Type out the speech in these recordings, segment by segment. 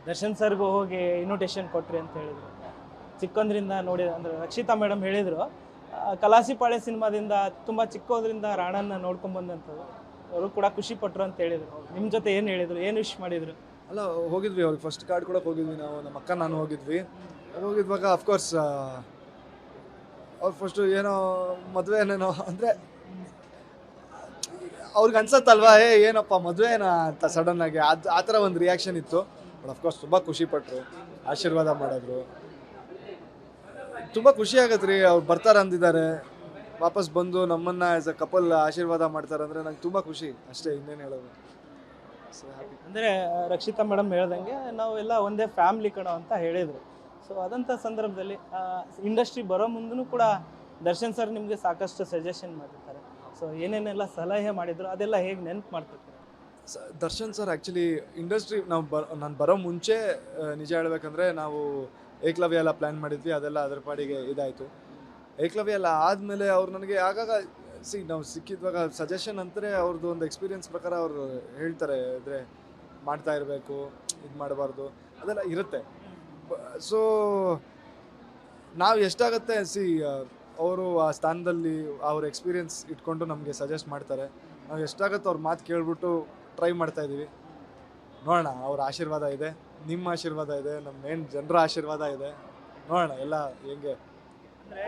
ದರ್ಶನ್ ಸರ್ಗೂ ಹೋಗಿ ಇನ್ವಿಟೇಷನ್ ಕೊಟ್ರಿ ಅಂತ ಹೇಳಿದ್ರು. ಚಿಕ್ಕಂದ್ರಿಂದ ನೋಡಿ ಅಂದರೆ ರಕ್ಷಿತಾ ಮೇಡಮ್ ಹೇಳಿದರು, ಕಲಾಸಿಪಾಳ್ಯ ಸಿನಿಮಾದಿಂದ ತುಂಬ ಚಿಕ್ಕೋದ್ರಿಂದ ರಾಣನ್ನ ನೋಡ್ಕೊಂಬಂದಂಥದ್ದು. ಅವರು ಕೂಡ ಖುಷಿ ಪಟ್ಟರು ಅಂತ ಹೇಳಿದರು. ನಿಮ್ಮ ಜೊತೆ ಏನು ಹೇಳಿದರು, ಏನು ವಿಶ್ ಮಾಡಿದರು? ಅಲ್ಲ, ಹೋಗಿದ್ವಿ ಅವ್ರಿಗೆ ಫಸ್ಟ್ ಕಾರ್ಡ್ ಕೂಡ ಹೋಗಿದ್ವಿ ನಾವು, ನಮ್ಮ ಅಕ್ಕ ನಾನು ಹೋಗಿದ್ವಿ. ಹೋಗಿದ್ವಾಗ ಅಫ್ಕೋರ್ಸ್ ಅವ್ರು ಫಸ್ಟು ಏನೋ ಮದುವೆ ಏನೇನೋ ಅಂದರೆ ಅವ್ರಿಗೆ ಅನ್ಸತ್ತಲ್ವಾ, ಏನಪ್ಪ ಮದುವೆನಾ ಅಂತ ಸಡನ್ನಾಗಿ ಆ ಥರ ಒಂದು ರಿಯಾಕ್ಷನ್ ಇತ್ತು. ಬಟ್ ಅಫ್ಕೋರ್ಸ್ ತುಂಬ ಖುಷಿಪಟ್ಟರು, ಆಶೀರ್ವಾದ ಮಾಡಿದ್ರು. ತುಂಬ ಖುಷಿ ಆಗತ್ತೆ ರೀ, ಅವ್ರು ಬರ್ತಾರೆ ಅಂದಿದ್ದಾರೆ, ವಾಪಸ್ ಬಂದು ನಮ್ಮನ್ನು ಆ್ಯಸ್ ಅ ಕಪಲ್ ಆಶೀರ್ವಾದ ಮಾಡ್ತಾರೆ ಅಂದರೆ ನಂಗೆ ತುಂಬ ಖುಷಿ, ಅಷ್ಟೇ, ಇನ್ನೇನು ಹೇಳೋದು. So happy. ಅಂದರೆ ರಕ್ಷಿತಾ ಮೇಡಮ್ ಹೇಳ್ದಂಗೆ ನಾವೆಲ್ಲ ಒಂದೇ ಫ್ಯಾಮ್ಲಿ ಕಣೋ ಅಂತ ಹೇಳಿದರು. ಸೊ ಅದಂಥ ಸಂದರ್ಭದಲ್ಲಿ ಇಂಡಸ್ಟ್ರಿ ಬರೋ ಮುಂದೂ ಕೂಡ ದರ್ಶನ್ ಸರ್ ನಿಮಗೆ ಸಾಕಷ್ಟು ಸಜೆಷನ್ ಮಾಡಿರ್ತಾರೆ. ಸೊ ಏನೇನೆಲ್ಲ ಸಲಹೆ ಮಾಡಿದ್ರು ಅದೆಲ್ಲ ಹೇಗೆ ನೆನಪು ಮಾಡ್ತಿರ್ತಾರೆ? ದರ್ಶನ್ ಸರ್ ಆ್ಯಕ್ಚುಲಿ ಇಂಡಸ್ಟ್ರಿ ನಾನು ಬರೋ ಮುಂಚೆ ನಿಜ ಹೇಳ್ಬೇಕಂದ್ರೆ ನಾವು ಏಕಲವ್ಯ ಎಲ್ಲ ಪ್ಲ್ಯಾನ್ ಮಾಡಿದ್ವಿ, ಅದೆಲ್ಲ ಅದರ ಪಾಡಿಗೆ ಇದಾಯಿತು. ಏಕಲವ್ಯ ಎಲ್ಲ ಆದಮೇಲೆ ಅವ್ರು ನನಗೆ ಆಗಾಗ ನಾವು ಸಿಕ್ಕಿದ್ವಾಗ ಸಜೆಷನ್ ಅಂತಾರೆ, ಅವ್ರದ್ದು ಒಂದು ಎಕ್ಸ್ಪೀರಿಯನ್ಸ್ ಪ್ರಕಾರ ಅವರು ಹೇಳ್ತಾರೆ, ಅಂದರೆ ಮಾಡ್ತಾ ಇರಬೇಕು, ಇದು ಮಾಡಬಾರ್ದು, ಅದೆಲ್ಲ ಇರುತ್ತೆ. ಸೊ ನಾವು ಎಷ್ಟಾಗತ್ತೆ ಅವರು ಆ ಸ್ಥಾನದಲ್ಲಿ ಅವ್ರ ಎಕ್ಸ್ಪೀರಿಯನ್ಸ್ ಇಟ್ಕೊಂಡು ನಮಗೆ ಸಜೆಸ್ಟ್ ಮಾಡ್ತಾರೆ. ನಾವು ಎಷ್ಟಾಗತ್ತೆ ಅವ್ರ ಮಾತು ಕೇಳ್ಬಿಟ್ಟು ಟ್ರೈ ಮಾಡ್ತಾಯಿದ್ದೀವಿ. ನೋಡೋಣ, ಅವ್ರ ಆಶೀರ್ವಾದ ಇದೆ, ನಿಮ್ಮ ಆಶೀರ್ವಾದ ಇದೆ, ನಮ್ಮ ಮೇನ್ ಜನರ ಆಶೀರ್ವಾದ ಇದೆ. ನೋಡೋಣ ಎಲ್ಲ ಹೆಂಗೆ.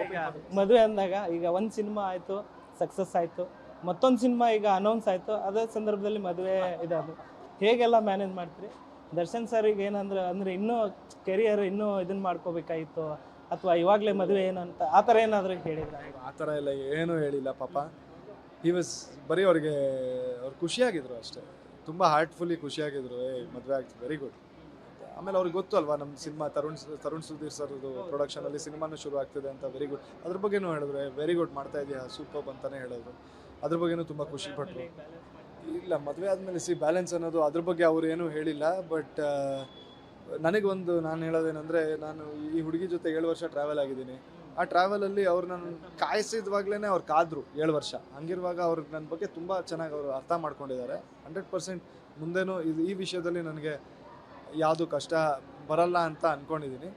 ಈಗ ಮದುವೆ ಅಂದಾಗ ಈಗ ಒಂದು ಸಿನಿಮಾ ಆಯಿತು, ಸಕ್ಸಸ್ ಆಯಿತು, ಮತ್ತೊಂದು ಸಿನಿಮಾ ಈಗ ಅನೌನ್ಸ್ ಆಯಿತು, ಅದೇ ಸಂದರ್ಭದಲ್ಲಿ ಮದುವೆ ಇದಾದ್ರು, ಹೇಗೆಲ್ಲ ಮ್ಯಾನೇಜ್ ಮಾಡ್ತೀರಿ? ದರ್ಶನ್ ಸರ್ಗೆ ಏನಂದ್ರೆ ಅಂದರೆ ಇನ್ನೂ ಕೆರಿಯರ್ ಇನ್ನೂ ಇದನ್ನು ಮಾಡ್ಕೋಬೇಕಾಗಿತ್ತು, ಅಥವಾ ಇವಾಗಲೇ ಮದುವೆ ಏನಂತ ಆ ಥರ ಏನಾದರೂ ಹೇಳಿದ್ರೆ? ಆ ಥರ ಎಲ್ಲ ಏನೂ ಹೇಳಿಲ್ಲ ಪಾಪ. ಈ ವಾಸ್ ಬರೀ ಅವ್ರಿಗೆ ಅವ್ರು ಖುಷಿಯಾಗಿದ್ರು ಅಷ್ಟೇ, ತುಂಬ ಹಾರ್ಟ್ಫುಲ್ಲಿ ಖುಷಿಯಾಗಿದ್ರು. ಮದುವೆ ಆಗ್ತದೆ, ವೆರಿ ಗುಡ್. ಆಮೇಲೆ ಅವ್ರಿಗೆ ಗೊತ್ತು ಅಲ್ವಾ, ನಮ್ಮ ಸಿನಿಮಾ ತರುಣ್ ಸುಧೀರ್ ಸರ್ದು ಪ್ರೊಡಕ್ಷನಲ್ಲಿ ಸಿನಿಮಾನು ಶುರು ಆಗ್ತಿದೆ ಅಂತ. ವೆರಿ ಗುಡ್, ಅದ್ರ ಬಗ್ಗೆನೂ ಹೇಳಿದ್ರು, ವೆರಿ ಗುಡ್ ಮಾಡ್ತಾ ಇದೆಯಾ, ಸೂಪರ್ ಅಂತಲೇ ಹೇಳಿದ್ರು. ಅದ್ರ ಬಗ್ಗೆನೂ ತುಂಬ ಖುಷಿಪಟ್ಟರು. ಇಲ್ಲ, ಮದುವೆ ಆದಮೇಲೆ ಬ್ಯಾಲೆನ್ಸ್ ಅನ್ನೋದು ಅದ್ರ ಬಗ್ಗೆ ಅವರು ಏನೂ ಹೇಳಿಲ್ಲ. ಬಟ್ ನನಗೊಂದು ನಾನು ಹೇಳೋದೇನೆಂದರೆ, ನಾನು ಈ ಹುಡುಗಿ ಜೊತೆ 7 ವರ್ಷ ಟ್ರಾವೆಲ್ ಆಗಿದ್ದೀನಿ. ಆ ಟ್ರಾವೆಲಲ್ಲಿ ಅವ್ರು ನನ್ನ ಕಾಯಿಸಿದ್ವಾಗಲೇ ಅವ್ರು ಕಾದ್ರು 7 ವರ್ಷ. ಹಂಗಿರುವಾಗ ಅವ್ರು ನನ್ನ ಬಗ್ಗೆ ತುಂಬ ಚೆನ್ನಾಗಿ ಅವರು ಅರ್ಥ ಮಾಡ್ಕೊಂಡಿದ್ದಾರೆ. 100% ಮುಂದೆನೂ ಈ ವಿಷಯದಲ್ಲಿ ನನಗೆ ಯಾವುದು ಕಷ್ಟ ಬರಲ್ಲ ಅಂತ ಅಂದ್ಕೊಂಡಿದ್ದೀನಿ.